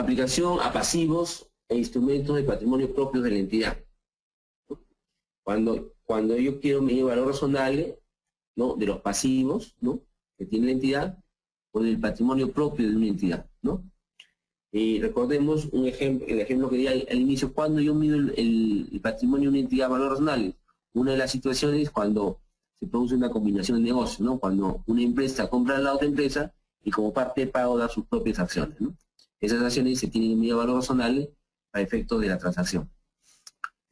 aplicación a pasivos e instrumentos de patrimonio propios de la entidad. Cuando yo quiero medir valor razonable, ¿no?, de los pasivos, ¿no?, que tiene la entidad, o del patrimonio propio de una entidad, ¿no? Y recordemos el ejemplo que di al inicio, cuando yo mido el patrimonio de una entidad a valor razonable. Una de las situaciones es cuando se produce una combinación de negocios, ¿no? Cuando una empresa compra a la otra empresa y como parte de pago da sus propias acciones, ¿no? Esas acciones se tienen que medir a valor razonable para efectos de la transacción.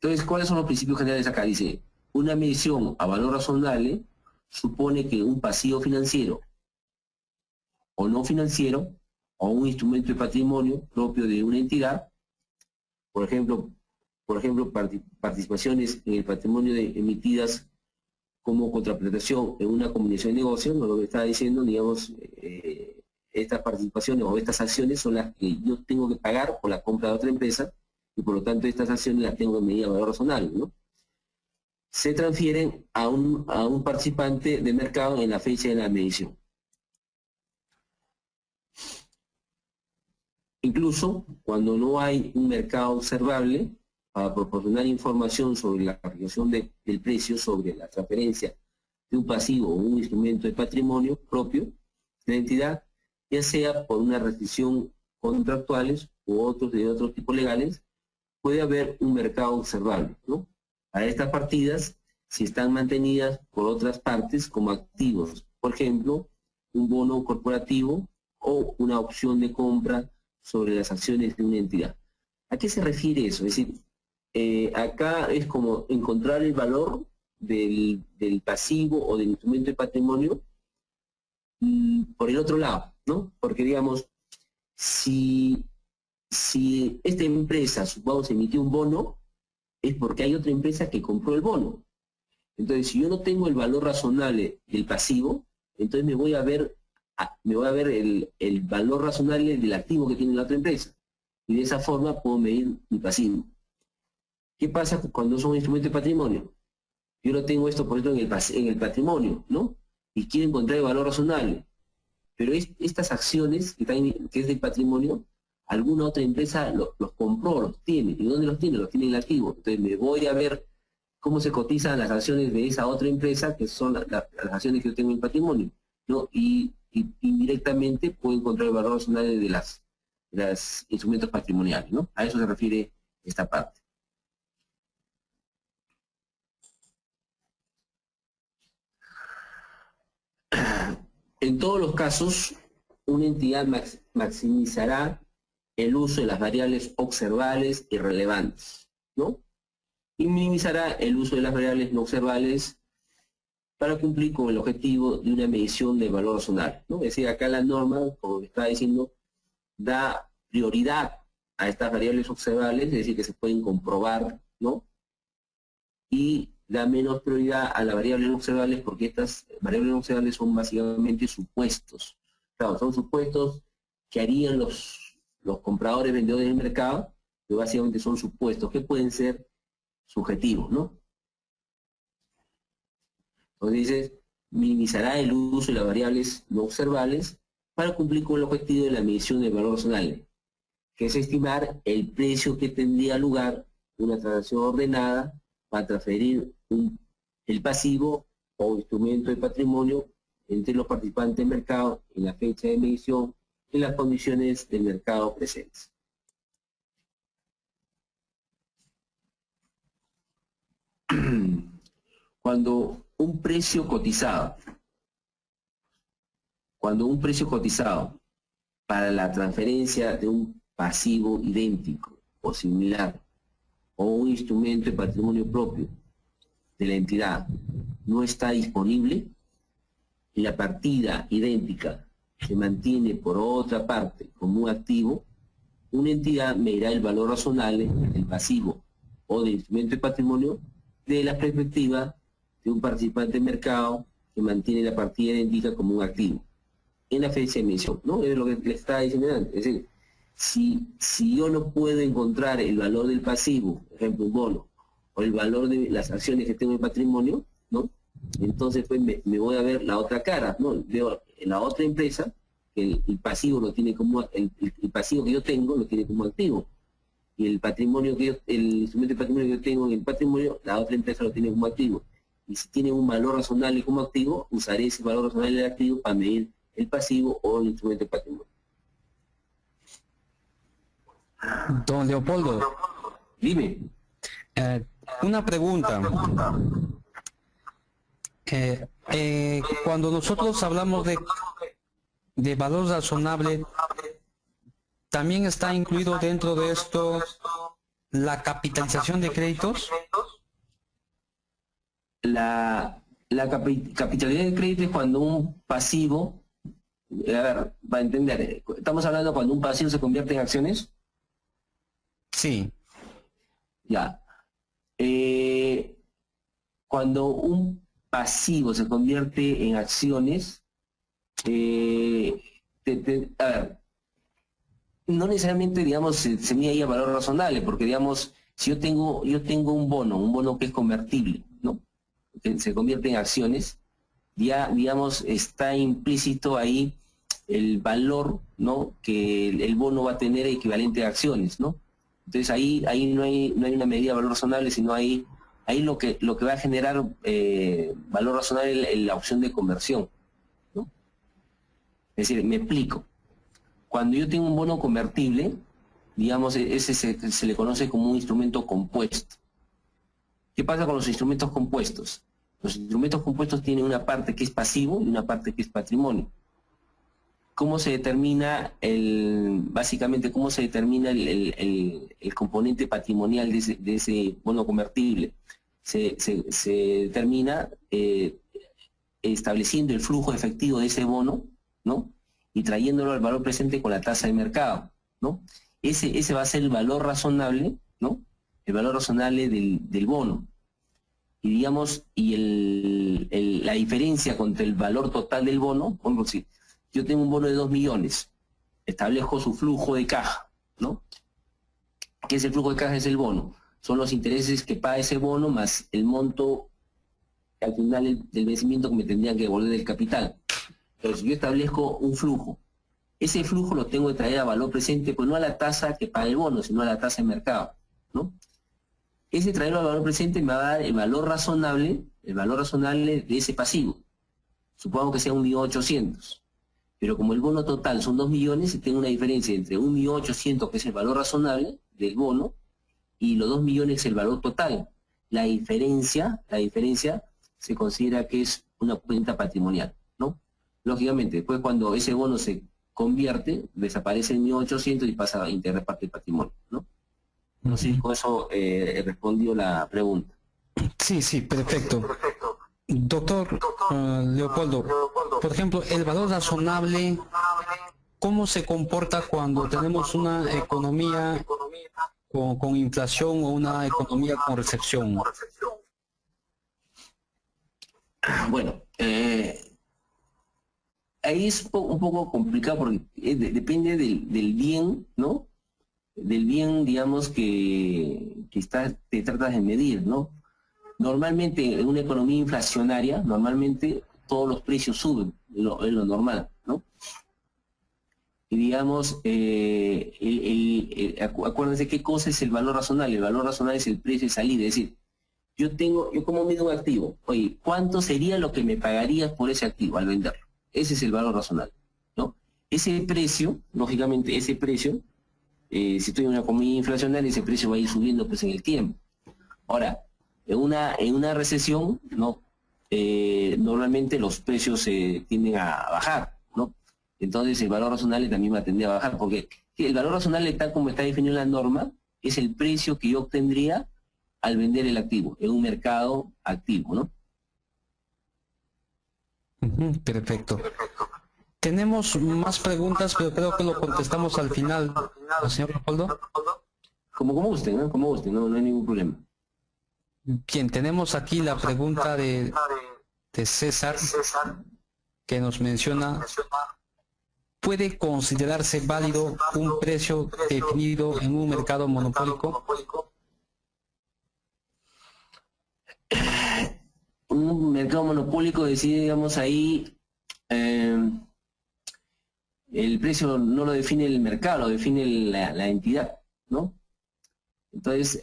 Entonces, ¿cuáles son los principios generales acá? Dice, una medición a valor razonable supone que un pasivo financiero o no financiero o un instrumento de patrimonio propio de una entidad, por ejemplo, participaciones en el patrimonio emitidas como contraprestación en una combinación de negocios, no lo que está diciendo, digamos, estas participaciones o estas acciones son las que yo tengo que pagar por la compra de otra empresa y por lo tanto estas acciones las tengo que medir a valor razonable, ¿no? Se transfieren a un participante de mercado en la fecha de la medición. Incluso cuando no hay un mercado observable para proporcionar información sobre la aplicación del precio sobre la transferencia de un pasivo o un instrumento de patrimonio propio de la entidad, ya sea por una restricción contractuales u otros tipos legales, puede haber un mercado observable, ¿no? Para estas partidas, si están mantenidas por otras partes como activos, por ejemplo, un bono corporativo o una opción de compra sobre las acciones de una entidad. ¿A qué se refiere eso? Es decir, acá es como encontrar el valor del pasivo o del instrumento de patrimonio por el otro lado, ¿no? Porque, digamos, si esta empresa, supongamos, emitió un bono, es porque hay otra empresa que compró el bono. Entonces, si yo no tengo el valor razonable del pasivo, entonces me voy a ver el valor razonable del activo que tiene la otra empresa. Y de esa forma puedo medir mi pasivo. ¿Qué pasa cuando son instrumentos de patrimonio? Yo no tengo esto, por ejemplo, en el patrimonio, ¿no? Y quiero encontrar el valor razonable. Pero estas acciones que es del patrimonio, alguna otra empresa los compró, los tiene. ¿Y dónde los tiene? Los tiene en el activo. Entonces me voy a ver cómo se cotizan las acciones de esa otra empresa, que son las acciones que yo tengo en el patrimonio, ¿no? Y indirectamente puedo encontrar el valor razonable de los instrumentos patrimoniales, ¿no? A eso se refiere esta parte. En todos los casos, una entidad maximizará el uso de las variables observables y relevantes, ¿no? Y minimizará el uso de las variables no observables para cumplir con el objetivo de una medición de valor razonable, ¿no? Es decir, acá la norma, como me estaba diciendo, da prioridad a estas variables observables, es decir, que se pueden comprobar, ¿no? Y da menos prioridad a las variables no observables porque estas variables no observables son básicamente supuestos. Claro, son supuestos que harían los compradores, vendedores del mercado, que básicamente son supuestos que pueden ser subjetivos, ¿no? Entonces dices, minimizará el uso de las variables no observables para cumplir con el objetivo de la medición del valor razonable, que es estimar el precio que tendría lugar una transacción ordenada para transferir el pasivo o instrumento de patrimonio entre los participantes del mercado en la fecha de medición en las condiciones del mercado presentes. Cuando un precio cotizado para la transferencia de un pasivo idéntico o similar o un instrumento de patrimonio propio de la entidad no está disponible y la partida idéntica se mantiene por otra parte como un activo, una entidad medirá el valor razonable del pasivo o del instrumento de patrimonio de la perspectiva de un participante del mercado que mantiene la partida idéntica como un activo en la fecha de emisión, ¿no? Es lo que les estaba diciendo antes. Es decir, si yo no puedo encontrar el valor del pasivo, por ejemplo un bono, o el valor de las acciones que tengo en patrimonio, ¿no? Entonces pues me voy a ver la otra cara, ¿no? Veo en la otra empresa que el pasivo lo tiene como, el pasivo que yo tengo lo tiene como activo. Y el patrimonio que el instrumento de patrimonio que yo tengo en el patrimonio, la otra empresa lo tiene como activo. Y si tiene un valor razonable como activo, usaré ese valor razonable del activo para medir el pasivo o el instrumento de patrimonio. Don Leopoldo. Dime. Una pregunta. Cuando nosotros hablamos de valor razonable, ¿también está incluido dentro de esto la capitalización de créditos? La capitalidad de crédito es cuando un pasivo, a ver, para entender, estamos hablando cuando un pasivo se convierte en acciones. Sí. Ya. Cuando un pasivo se convierte en acciones, a ver, no necesariamente, digamos, se mide ahí a valor razonable, porque, digamos, si yo tengo un bono que es convertible, ¿no? Que se convierte en acciones, ya, digamos, está implícito ahí el valor, ¿no? Que el bono va a tener equivalente a acciones, ¿no? Entonces ahí no hay una medida de valor razonable, sino ahí lo que va a generar valor razonable es la opción de conversión, ¿no? Es decir, me explico. Cuando yo tengo un bono convertible, digamos, ese se le conoce como un instrumento compuesto. ¿Qué pasa con los instrumentos compuestos? Los instrumentos compuestos tienen una parte que es pasivo y una parte que es patrimonio. ¿Cómo se determina básicamente cómo se determina el componente patrimonial de ese bono convertible? Se determina estableciendo el flujo efectivo de ese bono, ¿no? Y trayéndolo al valor presente con la tasa de mercado, ¿no? Ese va a ser el valor razonable, ¿no? El valor razonable del bono. Y digamos, la diferencia contra el valor total del bono, por ejemplo, si yo tengo un bono de 2 millones, establezco su flujo de caja, ¿no? ¿Qué es el flujo de caja? Es el bono. Son los intereses que paga ese bono más el monto al final del vencimiento que me tendrían que devolver del capital. Entonces yo establezco un flujo. Ese flujo lo tengo que traer a valor presente, pues no a la tasa que paga el bono, sino a la tasa de mercado, ¿no? Ese traerlo al valor presente me va a dar el valor razonable de ese pasivo. Supongo que sea 1.800.000. Pero como el bono total son 2 millones, tengo una diferencia entre 1.800.000, que es el valor razonable del bono, y los 2 millones es el valor total. La diferencia se considera que es una cuenta patrimonial, ¿no? Lógicamente, después cuando ese bono se convierte, desaparece el 1.800.000 y pasa a integrar parte del patrimonio, ¿no? No sé si con eso respondió la pregunta. Sí, perfecto. Doctor Leopoldo, por ejemplo, el valor razonable, ¿cómo se comporta cuando tenemos una economía con inflación o una economía con recesión? Bueno, ahí es un poco complicado porque depende del bien, ¿no? Del bien, digamos, que te tratas de medir, ¿no? Normalmente en una economía inflacionaria, normalmente todos los precios suben, es lo normal, ¿no? Y digamos, acuérdense qué cosa es el valor razonable. El valor razonable es el precio de salida, es decir, yo como mido un activo, oye, ¿cuánto sería lo que me pagarías por ese activo al venderlo? Ese es el valor razonable, ¿no? Ese precio, lógicamente, si estoy en una economía inflacionaria, ese precio va a ir subiendo pues en el tiempo. Ahora, en una recesión, ¿no? Normalmente los precios tienden a bajar, ¿no? Entonces el valor razonable también va a tender a bajar, porque el valor razonable, tal como está definido en la norma, es el precio que yo obtendría al vender el activo, en un mercado activo, ¿no? Perfecto. Tenemos más preguntas, pero creo que lo contestamos al final, señor Leopoldo. Como gusten, ¿no? Como gusten, no hay ningún problema. Bien, tenemos aquí la pregunta de César, que nos menciona: ¿puede considerarse válido un precio definido en un mercado monopólico? Un mercado monopólico decide, digamos, ahí, el precio no lo define el mercado, lo define la entidad, ¿no? Entonces,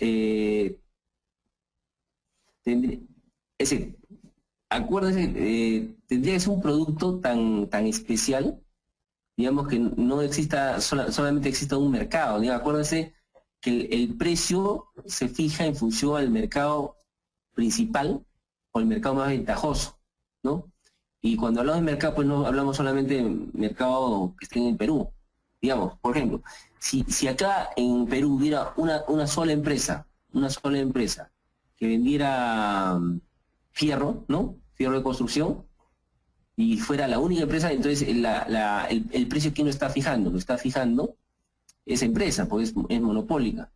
acuérdense, tendría que ser un producto tan especial, digamos, que no exista, solamente exista un mercado. Digamos, acuérdense que el precio se fija en función al mercado principal o el mercado más ventajoso, ¿no? Y cuando hablamos de mercado, pues no hablamos solamente de mercado que esté en Perú. Digamos, por ejemplo, si acá en Perú hubiera una sola empresa que vendiera fierro, ¿no? Fierro de construcción, y fuera la única empresa, entonces el precio, ¿quién lo está fijando? Lo está fijando esa empresa, pues es monopólica.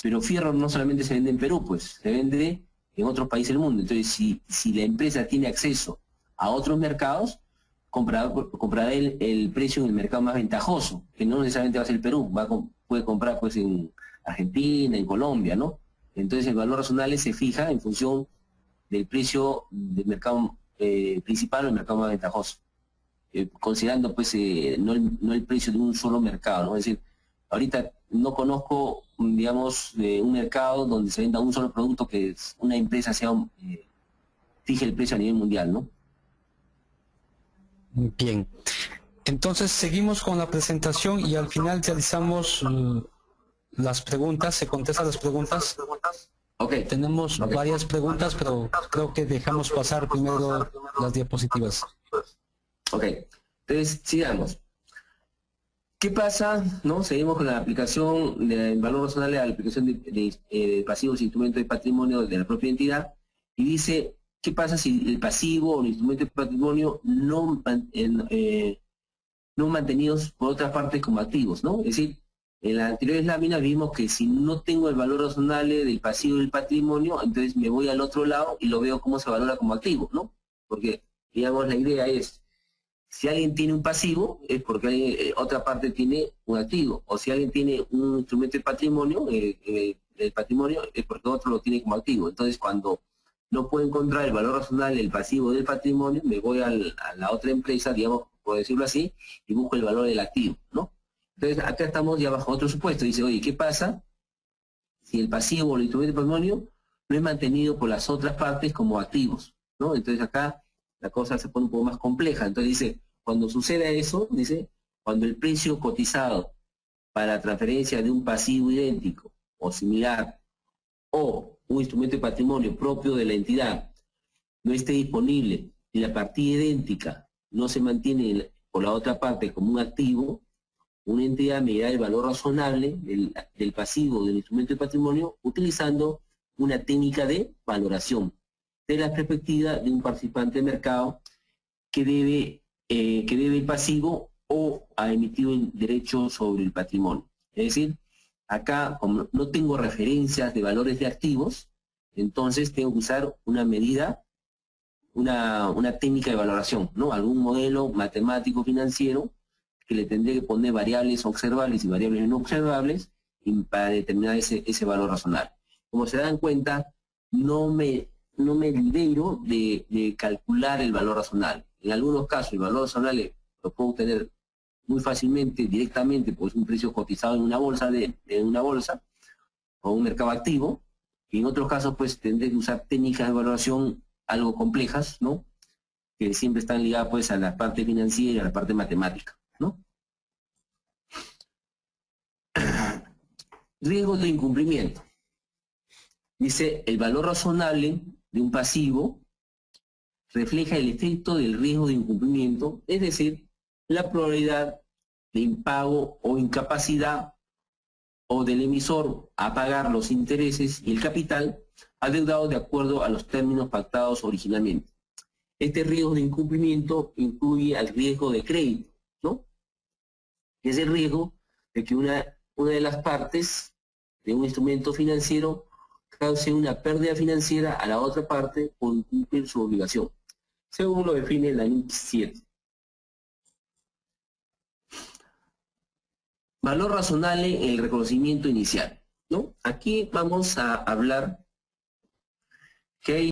Pero fierro no solamente se vende en Perú, pues se vende en otros países del mundo. Entonces, si la empresa tiene acceso a otros mercados, comprará el precio en el mercado más ventajoso, que no necesariamente va a ser el Perú, puede comprar pues en Argentina, en Colombia, ¿no? Entonces el valor razonable se fija en función del precio del mercado principal o el mercado más ventajoso, considerando pues no el precio de un solo mercado, ¿no? Es decir, ahorita no conozco, digamos, un mercado donde se venda un solo producto que una empresa fije el precio a nivel mundial, ¿no? Bien, entonces seguimos con la presentación y al final realizamos las preguntas, se contestan las preguntas. Okay. Tenemos varias preguntas, pero creo que dejamos pasar primero las diapositivas. Ok, entonces sigamos. ¿Qué pasa? ¿No? Seguimos con la aplicación del valor razonable a la aplicación de pasivos e instrumentos de patrimonio de la propia entidad, y dice, ¿qué pasa si el pasivo o el instrumento de patrimonio no mantenidos por otras partes como activos, ¿no? Es decir, en las anteriores láminas vimos que si no tengo el valor razonable del pasivo y del patrimonio, entonces me voy al otro lado y lo veo cómo se valora como activo, ¿no? Porque, digamos, la idea es, si alguien tiene un pasivo, es porque otra parte tiene un activo. O si alguien tiene un instrumento de patrimonio, el patrimonio es porque otro lo tiene como activo. Entonces, cuando no puedo encontrar el valor razonable del pasivo del patrimonio, me voy a la otra empresa, digamos, por decirlo así, y busco el valor del activo, ¿no? Entonces, acá estamos ya bajo otro supuesto. Dice, oye, ¿qué pasa si el pasivo o el instrumento de patrimonio no es mantenido por las otras partes como activos, ¿no? Entonces, acá la cosa se pone un poco más compleja. Entonces dice, cuando sucede eso, dice, cuando el precio cotizado para transferencia de un pasivo idéntico o similar o un instrumento de patrimonio propio de la entidad no esté disponible y la partida idéntica no se mantiene por la otra parte como un activo, una entidad medirá el valor razonable del pasivo del instrumento de patrimonio utilizando una técnica de valoración de la perspectiva de un participante de mercado que debe el pasivo o ha emitido el derecho sobre el patrimonio. Es decir, acá, como no tengo referencias de valores de activos, entonces tengo que usar una medida, una técnica de valoración, ¿no? Algún modelo matemático financiero que le tendré que poner variables observables y variables no observables para determinar ese valor razonable. Como se dan cuenta, no me libero de calcular el valor razonable. En algunos casos el valor razonable lo puedo obtener muy fácilmente, directamente, pues un precio cotizado en una bolsa, o un mercado activo, y en otros casos pues tendré que usar técnicas de evaluación algo complejas, ¿no? Que siempre están ligadas pues a la parte financiera y a la parte matemática, ¿no? Riesgos de incumplimiento. Dice, el valor razonable de un pasivo refleja el efecto del riesgo de incumplimiento, es decir, la probabilidad de impago o incapacidad o del emisor a pagar los intereses y el capital adeudado de acuerdo a los términos pactados originalmente. Este riesgo de incumplimiento incluye al riesgo de crédito, ¿no? Es el riesgo de que una de las partes de un instrumento financiero cause una pérdida financiera a la otra parte por incumplir su obligación, según lo define la NIC 7. Valor razonable en el reconocimiento inicial, ¿no? Aquí vamos a hablar que hay